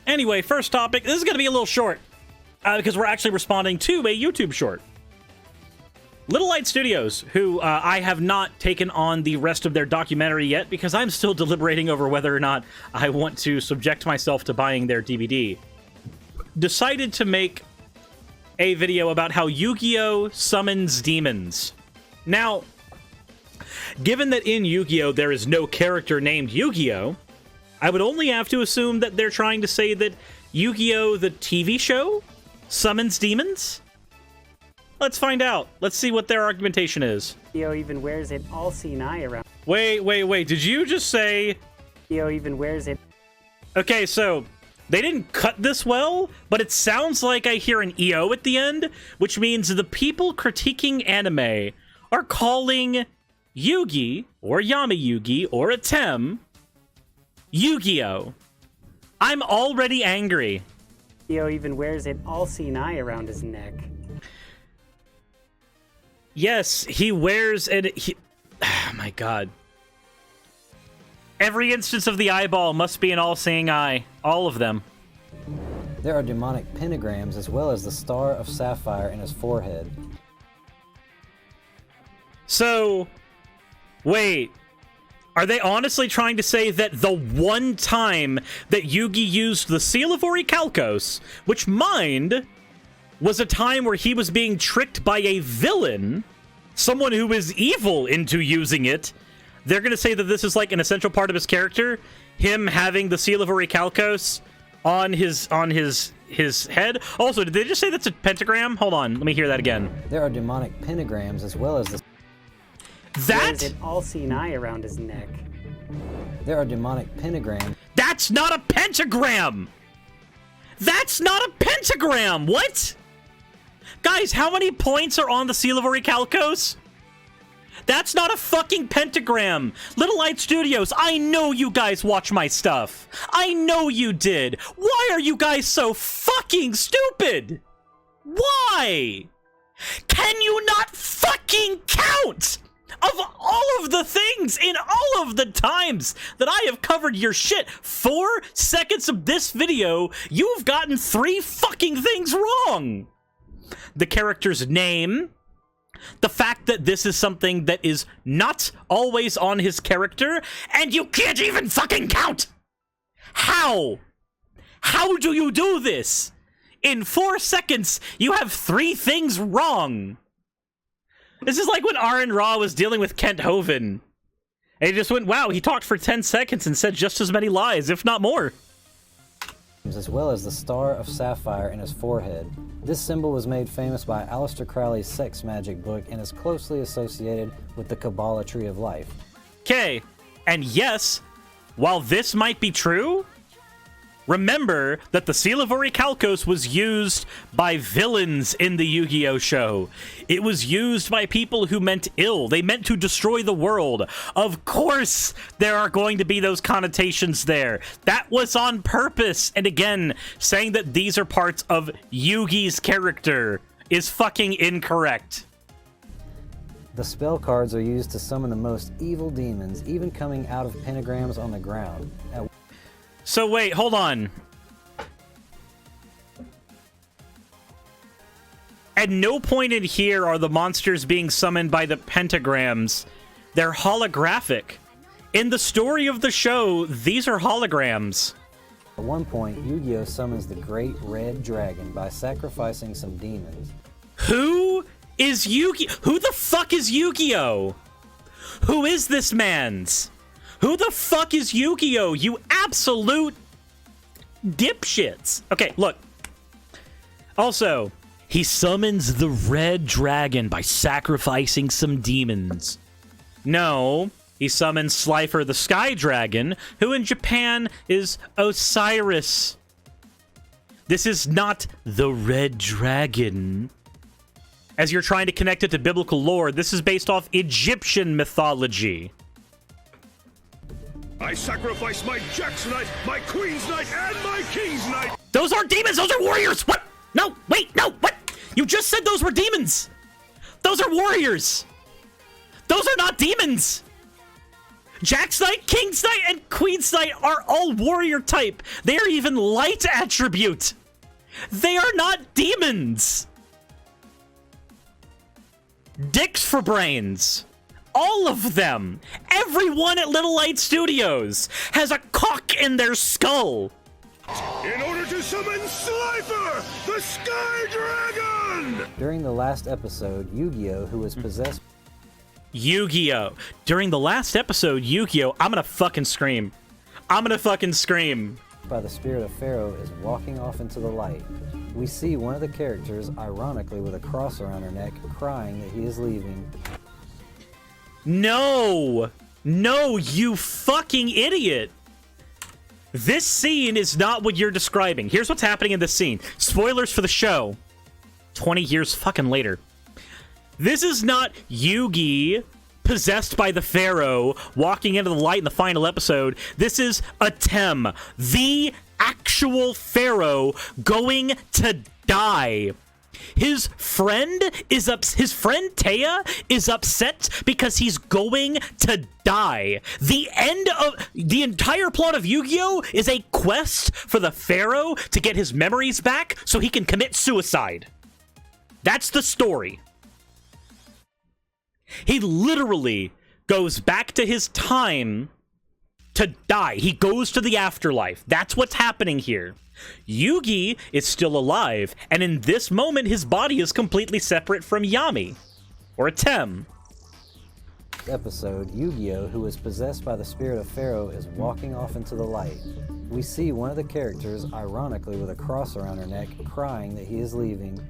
Anyway, first topic. This is going to be a little short because we're actually responding to a YouTube short. Little Light Studios, who I have not taken on the rest of their documentary yet because I'm still deliberating over whether or not I want to subject myself to buying their DVD, decided to make a video about how Yu-Gi-Oh! Summons demons. Now, given that in Yu-Gi-Oh! There is no character named Yu-Gi-Oh!, I would only have to assume that they're trying to say that Yu-Gi-Oh! The TV show summons demons? Let's find out. Let's see what their argumentation is. Yu-Gi-Oh! Even wears it all-seeing eye around. Wait. Did you just say... Yu-Gi-Oh! Even wears it... Okay, so... They didn't cut this well, but it sounds like I hear an EO at the end, which means the people critiquing anime are calling Yugi, or Yami Yugi, or Atem, Yu-Gi-Oh! I'm already angry. Yu-Gi-Oh! Even wears it all-seeing eye around his neck. Yes, he wears it. Oh my god. Every instance of the eyeball must be an all-seeing eye. All of them. There are demonic pentagrams as well as the star of sapphire in his forehead. So, wait. Are they honestly trying to say that the one time that Yugi used the Seal of Orichalcos, which, mind, was a time where he was being tricked by a villain, someone who is evil, into using it, they're going to say that this is like an essential part of his character, him having the Seal of Orichalcos on his head. Also, did they just say that's a pentagram? Hold on, let me hear that again. There are demonic pentagrams as well as the... That? Wears it all-seeing eye around his neck. There are demonic pentagrams. That's not a pentagram! That's not a pentagram! What? Guys, how many points are on the Seal of Orichalcos? That's not a fucking pentagram! Little Light Studios, I know you guys watch my stuff. I know you did. Why are you guys so fucking stupid? Why? Can you not fucking count? Of all of the things in all of the times that I have covered your shit, 4 seconds of this video, you've gotten 3 fucking things wrong. The character's name, the fact that this is something that is not always on his character, and you can't even fucking count! How? How do you do this? In 4 seconds, you have 3 things wrong. This is like when Aaron Ra was dealing with Kent Hovind. And he just went, wow, he talked for 10 seconds and said just as many lies, if not more. As well as the star of sapphire in his forehead. This symbol was made famous by Aleister Crowley's sex magic book and is closely associated with the Kabbalah Tree of Life. Okay, and yes, while this might be true, remember that the Seal of Orichalcos was used by villains in the Yu-Gi-Oh! Show. It was used by people who meant ill. They meant to destroy the world. Of course, there are going to be those connotations there. That was on purpose. And again, saying that these are parts of Yugi's character is fucking incorrect. The spell cards are used to summon the most evil demons, even coming out of pentagrams on the ground. So wait, hold on. At no point in here are the monsters being summoned by the pentagrams. They're holographic. In the story of the show, these are holograms. At one point, Yugioh summons the Great Red Dragon by sacrificing some demons. Who is Yu-Gi-Oh? Who the fuck is Yu-Gi-Oh? Who is this man's? Who the fuck is Yu-Gi-Oh? You absolute dipshits. Okay, look. Also, he summons the Red Dragon by sacrificing some demons. No, he summons Slifer the Sky Dragon, who in Japan is Osiris. This is not the Red Dragon. As you're trying to connect it to biblical lore, this is based off Egyptian mythology. I sacrifice my Jack's Knight, my Queen's Knight, and my King's Knight! Those aren't demons, those are warriors! What? No, wait, no, what? You just said those were demons! Those are warriors! Those are not demons! Jack's Knight, King's Knight, and Queen's Knight are all warrior type. They are even light attribute. They are not demons. Dicks for brains. All of them. Everyone at Little Light Studios has a cock in their skull. In order to summon Slifer, the Sky Dragon! During the last episode, Yugioh, who was possessed... Yugioh. During the last episode, Yugioh, I'm gonna fucking scream. I'm gonna fucking scream. by the spirit of Pharaoh is walking off into the light. We see one of the characters, ironically with a cross around her neck, crying that he is leaving. No! No, you fucking idiot! This scene is not what you're describing. Here's what's happening in this scene. Spoilers for the show. 20 years fucking later. This is not Yugi possessed by the Pharaoh walking into the light in the final episode. This is Atem, the actual Pharaoh, going to die. His friend Taya is upset because he's going to die. The end of the entire plot of Yu-Gi-Oh is a quest for the Pharaoh to get his memories back so he can commit suicide. That's the story. He literally goes back to his time to die. He goes to the afterlife. That's what's happening here. Yugi is still alive, and in this moment, his body is completely separate from Yami, or Atem. Episode, Yugioh, who is possessed by the spirit of Pharaoh, is walking off into the light. We see one of the characters, ironically with a cross around her neck, crying that he is leaving.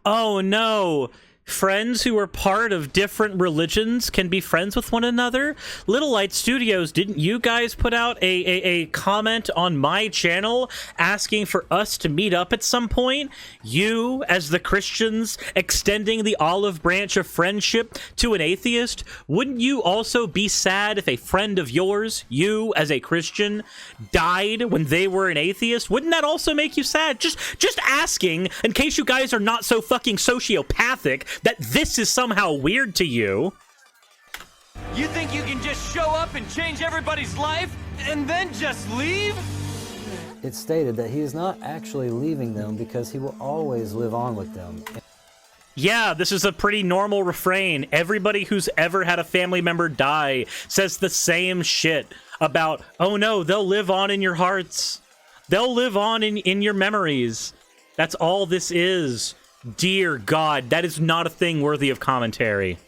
Oh no! Friends who are part of different religions can be friends with one another? Little Light Studios, didn't you guys put out a comment on my channel asking for us to meet up at some point? You, as the Christians, extending the olive branch of friendship to an atheist? Wouldn't you also be sad if a friend of yours, you as a Christian, died when they were an atheist? Wouldn't that also make you sad? Just asking, in case you guys are not so fucking sociopathic that this is somehow weird to you. You think you can just show up and change everybody's life and then just leave? It's stated that he is not actually leaving them because he will always live on with them. Yeah, this is a pretty normal refrain. Everybody who's ever had a family member die says the same shit about, oh no, they'll live on in your hearts. They'll live on in your memories. That's all this is. Dear God, that is not a thing worthy of commentary.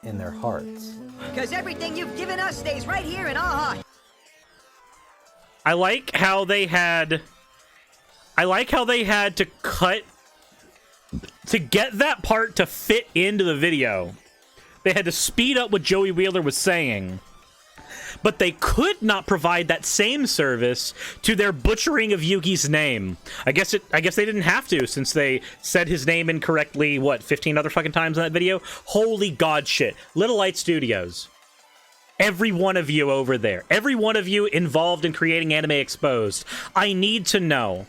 In their hearts. Because everything you've given us stays right here in our heart. I like how they had to cut to get that part to fit into the video. They had to speed up what Joey Wheeler was saying. But they could not provide that same service to their butchering of Yugi's name. I guess they didn't have to, since they said his name incorrectly, what, 15 other fucking times in that video? Holy God shit. Little Light Studios. Every one of you over there, every one of you involved in creating Anime Exposed, I need to know,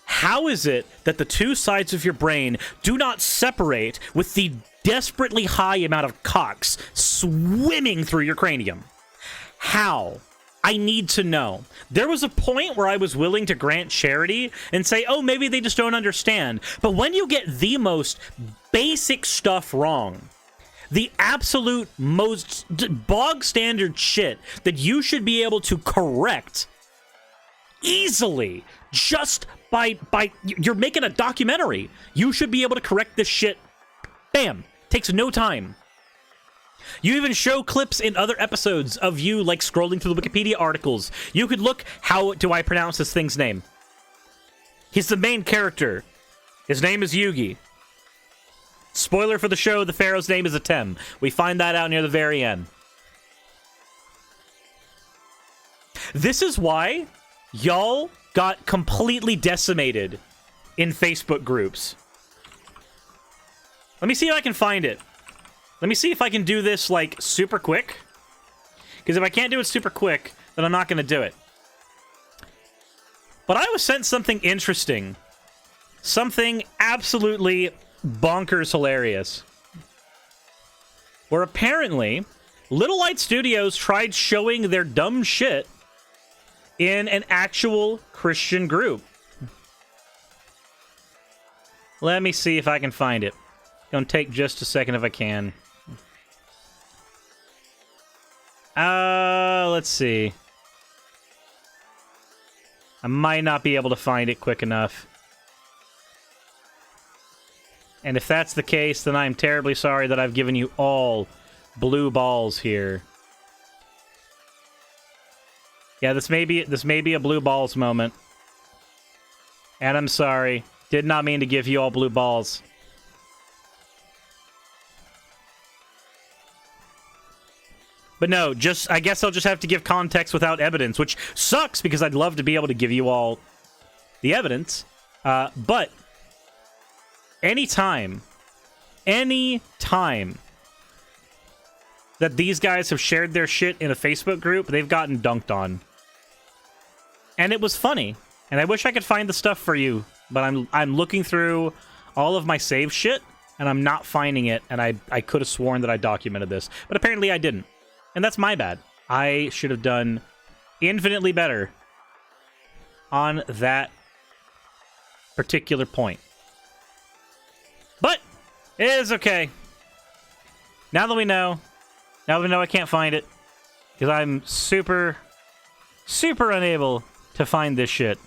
how is it that the two sides of your brain do not separate with the desperately high amount of cocks swimming through your cranium? How? I need to know. There was a point where I was willing to grant charity and say, oh, maybe they just don't understand. But when you get the most basic stuff wrong, the absolute most bog standard shit that you should be able to correct easily just by you're making a documentary. You should be able to correct this shit. Bam. Takes no time. You even show clips in other episodes of you, like, scrolling through the Wikipedia articles. You could look, how do I pronounce this thing's name? He's the main character. His name is Yugi. Spoiler for the show, the Pharaoh's name is Atem. We find that out near the very end. This is why y'all got completely decimated in Facebook groups. Let me see if I can find it. Let me see if I can do this, like, super quick. Because if I can't do it super quick, then I'm not going to do it. But I was sent something interesting. Something absolutely bonkers hilarious. Where apparently, Little Light Studios tried showing their dumb shit in an actual Christian group. Let me see if I can find it. Gonna take just a second if I can. Let's see. I might not be able to find it quick enough. And if that's the case, then I'm terribly sorry that I've given you all blue balls here. Yeah, this may be a blue balls moment. And I'm sorry. Did not mean to give you all blue balls. But no, I guess I'll just have to give context without evidence, which sucks because I'd love to be able to give you all the evidence. But anytime that these guys have shared their shit in a Facebook group, they've gotten dunked on. And it was funny. And I wish I could find the stuff for you, but I'm looking through all of my save shit, and I'm not finding it, and I could have sworn that I documented this, but apparently I didn't. And that's my bad. I should have done infinitely better on that particular point. But it is okay. Now that we know I can't find it, because I'm super unable to find this shit.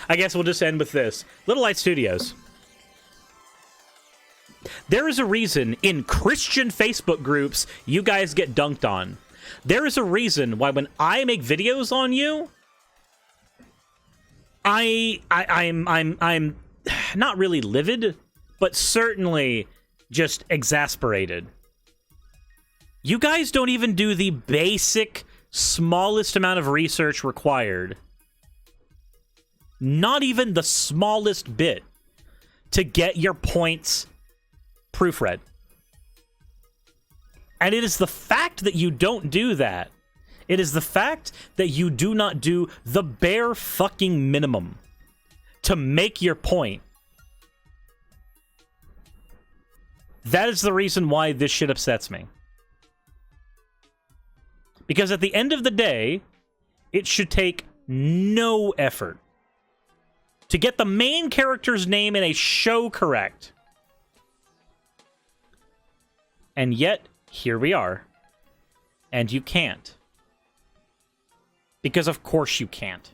I guess we'll just end with this. Little Light Studios. There is a reason in Christian Facebook groups you guys get dunked on. There is a reason why when I make videos on you, I'm not really livid, but certainly just exasperated. You guys don't even do the basic, smallest amount of research required. Not even the smallest bit to get your points proofread. And it is the fact that you don't do that. It is the fact that you do not do the bare fucking minimum to make your point. That is the reason why this shit upsets me. Because at the end of the day, it should take no effort to get the main character's name in a show correct. And yet, here we are. And you can't. Because of course you can't.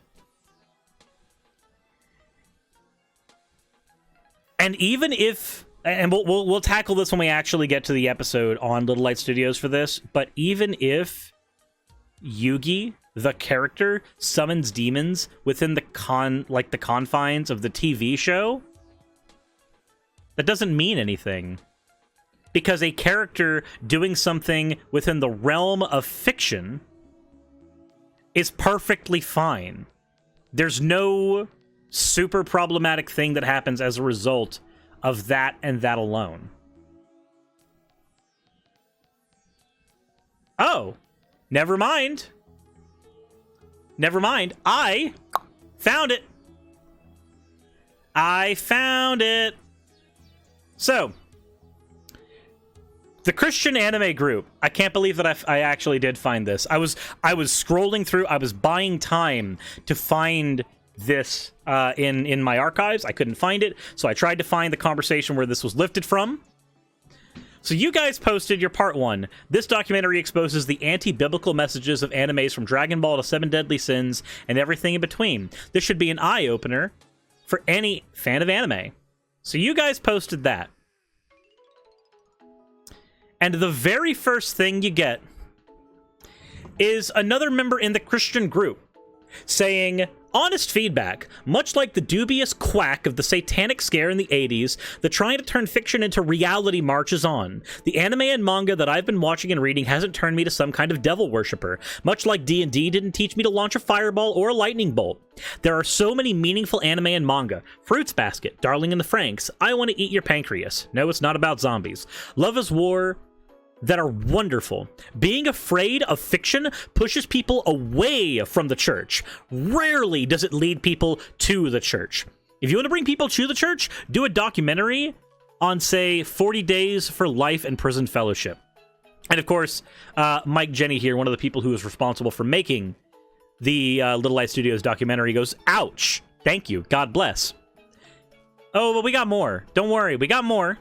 And even if... And we'll tackle this when we actually get to the episode on Little Light Studios for this, but even if Yugi, the character, summons demons within the confines of the TV show, that doesn't mean anything. Because a character doing something within the realm of fiction is perfectly fine. There's no super problematic thing that happens as a result of that and that alone. Oh, never mind. Never mind. I found it. I found it. So, the Christian anime group. I can't believe that I actually did find this. I was scrolling through. I was buying time to find this in my archives. I couldn't find it, so I tried to find the conversation where this was lifted from. So you guys posted your part 1. This documentary exposes the anti-biblical messages of animes from Dragon Ball to Seven Deadly Sins and everything in between. This should be an eye-opener for any fan of anime. So you guys posted that. And the very first thing you get is another member in the Christian group saying, honest feedback, much like the dubious quack of the satanic scare in the 80s, the trying to turn fiction into reality marches on. The anime and manga that I've been watching and reading hasn't turned me to some kind of devil worshipper, much like D&D didn't teach me to launch a fireball or a lightning bolt. There are so many meaningful anime and manga. Fruits Basket, Darling in the Franxx, I Want to Eat Your Pancreas. No, it's not about zombies. Love is War, that are wonderful. Being afraid of fiction pushes people away from the church. Rarely does it lead people to the church. If you want to bring people to the church, do a documentary on, say, 40 Days for Life and Prison Fellowship. And of course, Mike Jenny here, one of the people who was responsible for making the Little Light Studios documentary, goes, ouch, thank you, God bless. Oh, but we got more. Don't worry, we got more.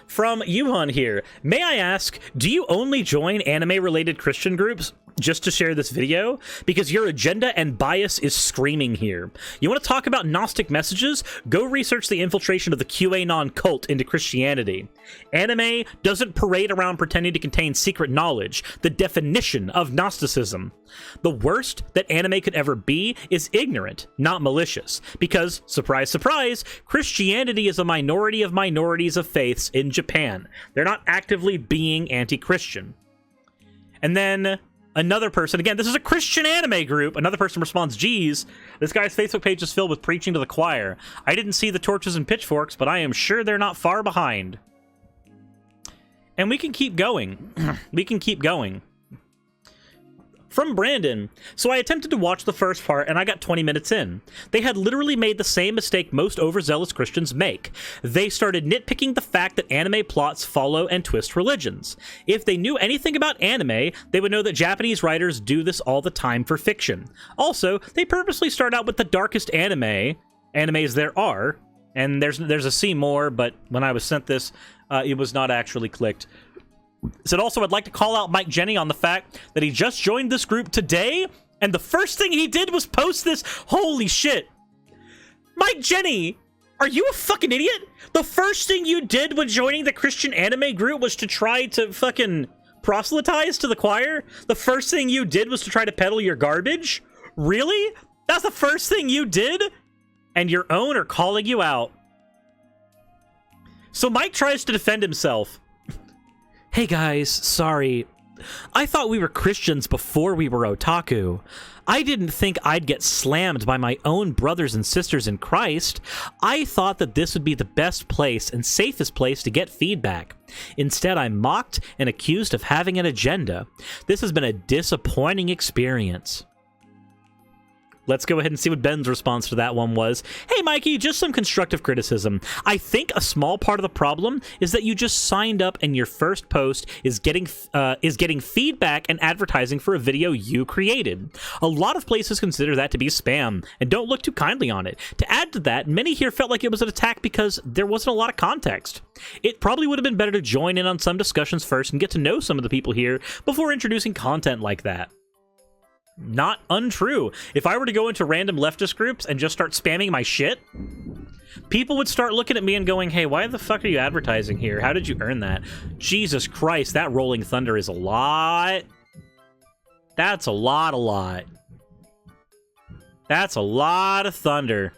From Yuhan here, may I ask, do you only join anime-related Christian groups just to share this video? Because your agenda and bias is screaming here. You want to talk about Gnostic messages? Go research the infiltration of the QAnon cult into Christianity. Anime doesn't parade around pretending to contain secret knowledge, the definition of Gnosticism. The worst that anime could ever be is ignorant, not malicious. Because, surprise, surprise, Christianity is a minority of minorities of faiths in Japan. They're not actively being anti-Christian. And then another person, again, this is a Christian anime group, another person responds, geez, this guy's Facebook page is filled with preaching to the choir. I didn't see the torches and pitchforks, but I am sure they're not far behind. And we can keep going. We can keep going. From Brandon, so I attempted to watch the first part and I got 20 minutes in. They had literally made the same mistake most overzealous Christians make. They started nitpicking the fact that anime plots follow and twist religions. If they knew anything about anime, they would know that Japanese writers do this all the time for fiction. Also, they purposely start out with the darkest animes there are, and there's a see more, but when I was sent this, it was not actually clicked. Said also, I'd like to call out Mike Jenny on the fact that he just joined this group today, and the first thing he did was post this. Holy shit. Mike Jenny, are you a fucking idiot? The first thing you did when joining the Christian anime group was to try to fucking proselytize to the choir? The first thing you did was to try to peddle your garbage? Really? That's the first thing you did? And your own are calling you out. So Mike tries to defend himself. Hey guys, sorry. I thought we were Christians before we were otaku. I didn't think I'd get slammed by my own brothers and sisters in Christ. I thought that this would be the best place and safest place to get feedback. Instead, I'm mocked and accused of having an agenda. This has been a disappointing experience. Let's go ahead and see what Ben's response to that one was. Hey, Mikey, just some constructive criticism. I think a small part of the problem is that you just signed up and your first post is getting feedback and advertising for a video you created. A lot of places consider that to be spam and don't look too kindly on it. To add to that, many here felt like it was an attack because there wasn't a lot of context. It probably would have been better to join in on some discussions first and get to know some of the people here before introducing content like that. Not untrue. If I were to go into random leftist groups and just start spamming my shit, people would start looking at me and going, hey, why the fuck are you advertising here? How did you earn that? Jesus Christ, that rolling thunder is a lot. That's a lot. That's a lot of thunder.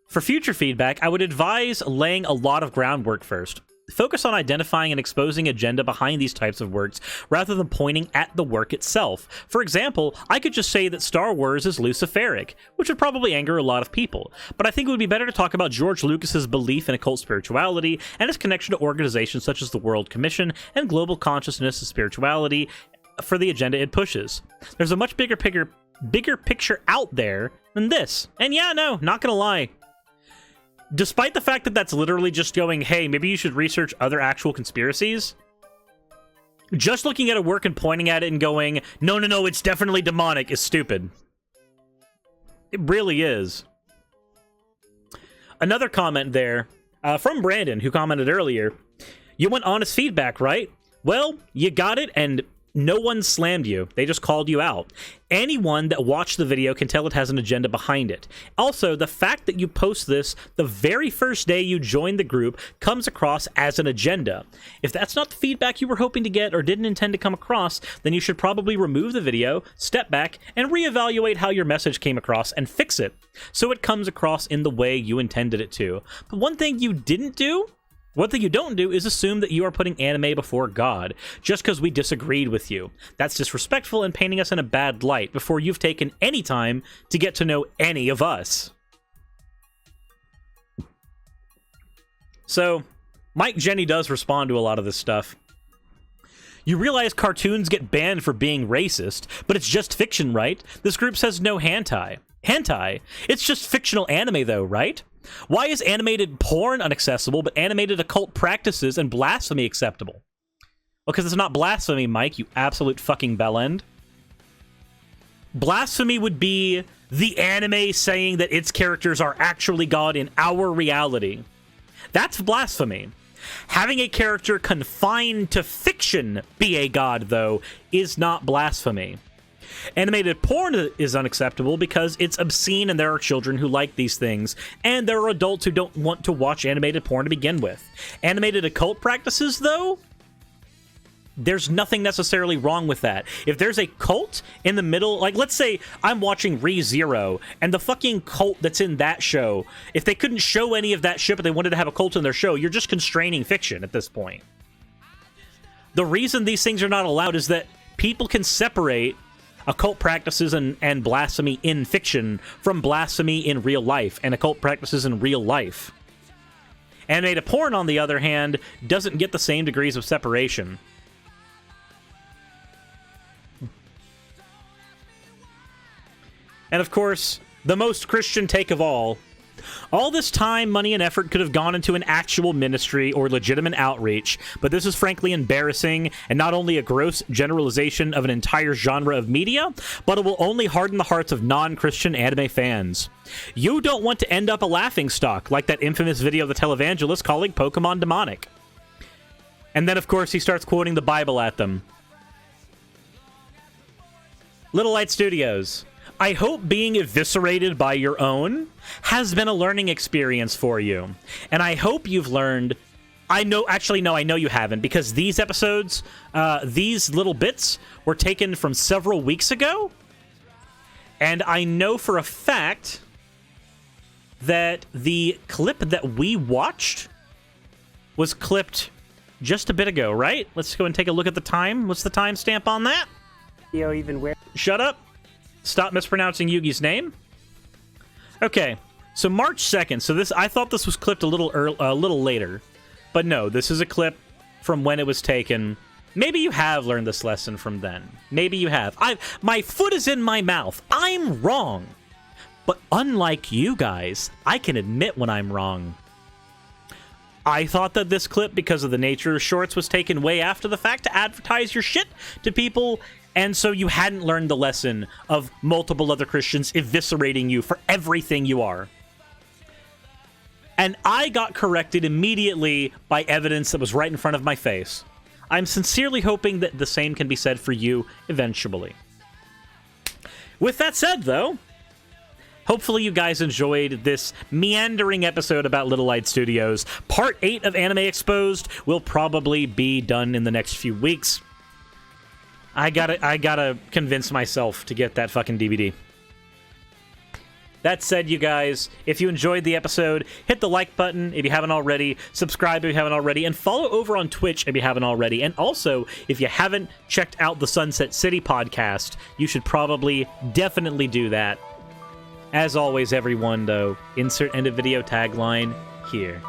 For future feedback, I would advise laying a lot of groundwork first. Focus on identifying and exposing agenda behind these types of works, rather than pointing at the work itself. For example, I could just say that Star Wars is Luciferic, which would probably anger a lot of people, but I think it would be better to talk about George Lucas's belief in occult spirituality and his connection to organizations such as the World Commission and global consciousness and spirituality for the agenda it pushes. There's a much bigger picture out there than this. And yeah, no, not gonna lie. Despite the fact that that's literally just going, hey, maybe you should research other actual conspiracies, just looking at a work and pointing at it and going, no, it's definitely demonic is stupid. It really is. Another comment there from Brandon, who commented earlier, you want honest feedback, right? Well, you got it, and no one slammed you. They just called you out. Anyone that watched the video can tell it has an agenda behind it. Also, the fact that you post this the very first day you joined the group comes across as an agenda. If that's not the feedback you were hoping to get or didn't intend to come across, then you should probably remove the video, step back, and reevaluate how your message came across and fix it, so it comes across in the way you intended it to. But one thing you don't do is assume that you are putting anime before God, just because we disagreed with you. That's disrespectful and painting us in a bad light before you've taken any time to get to know any of us. So, Mike Jenny does respond to a lot of this stuff. You realize cartoons get banned for being racist, but it's just fiction, right? This group says no hentai. Hentai? It's just fictional anime though, right? Why is animated porn unaccessible, but animated occult practices and blasphemy acceptable? Well, because it's not blasphemy, Mike, you absolute fucking bellend. Blasphemy would be the anime saying that its characters are actually God in our reality. That's blasphemy. Having a character confined to fiction be a god, though, is not blasphemy. Animated porn is unacceptable because it's obscene and there are children who like these things, and there are adults who don't want to watch animated porn to begin with. Animated occult practices, though, there's nothing necessarily wrong with that. If there's a cult in the middle, like let's say I'm watching ReZero, and the fucking cult that's in that show, if they couldn't show any of that shit but they wanted to have a cult in their show, you're just constraining fiction at this point. The reason these things are not allowed is that people can separate occult practices and blasphemy in fiction from blasphemy in real life and occult practices in real life. Animated porn, on the other hand, doesn't get the same degrees of separation. And of course, the most Christian take of all this time, money, and effort could have gone into an actual ministry or legitimate outreach, but this is frankly embarrassing and not only a gross generalization of an entire genre of media, but it will only harden the hearts of non-Christian anime fans. You don't want to end up a laughingstock like that infamous video of the televangelist calling Pokemon demonic. And then, of course, he starts quoting the Bible at them. Little Light Studios, I hope being eviscerated by your own has been a learning experience for you. And I hope you've learned... I know you haven't, because these episodes, these little bits were taken from several weeks ago. And I know for a fact that the clip that we watched was clipped just a bit ago, right? Let's go and take a look at the time. What's the timestamp on that? Yugioh even where? Shut up. Stop mispronouncing Yugi's name. Okay, so March 2nd. So this, I thought this was clipped a little later, but no, this is a clip from when it was taken. Maybe you have learned this lesson from then. Maybe you have. My foot is in my mouth. I'm wrong. But unlike you guys, I can admit when I'm wrong. I thought that this clip, because of the nature of shorts, was taken way after the fact to advertise your shit to people. And so you hadn't learned the lesson of multiple other Christians eviscerating you for everything you are. And I got corrected immediately by evidence that was right in front of my face. I'm sincerely hoping that the same can be said for you eventually. With that said, though, hopefully you guys enjoyed this meandering episode about Little Light Studios. Part 8 of Anime Exposed will probably be done in the next few weeks. I gotta convince myself to get that fucking DVD. That said, you guys, if you enjoyed the episode, hit the like button if you haven't already, subscribe if you haven't already, and follow over on Twitch if you haven't already. And also, if you haven't checked out the Sunset City podcast, you should probably definitely do that. As always, everyone, though, insert end of video tagline here.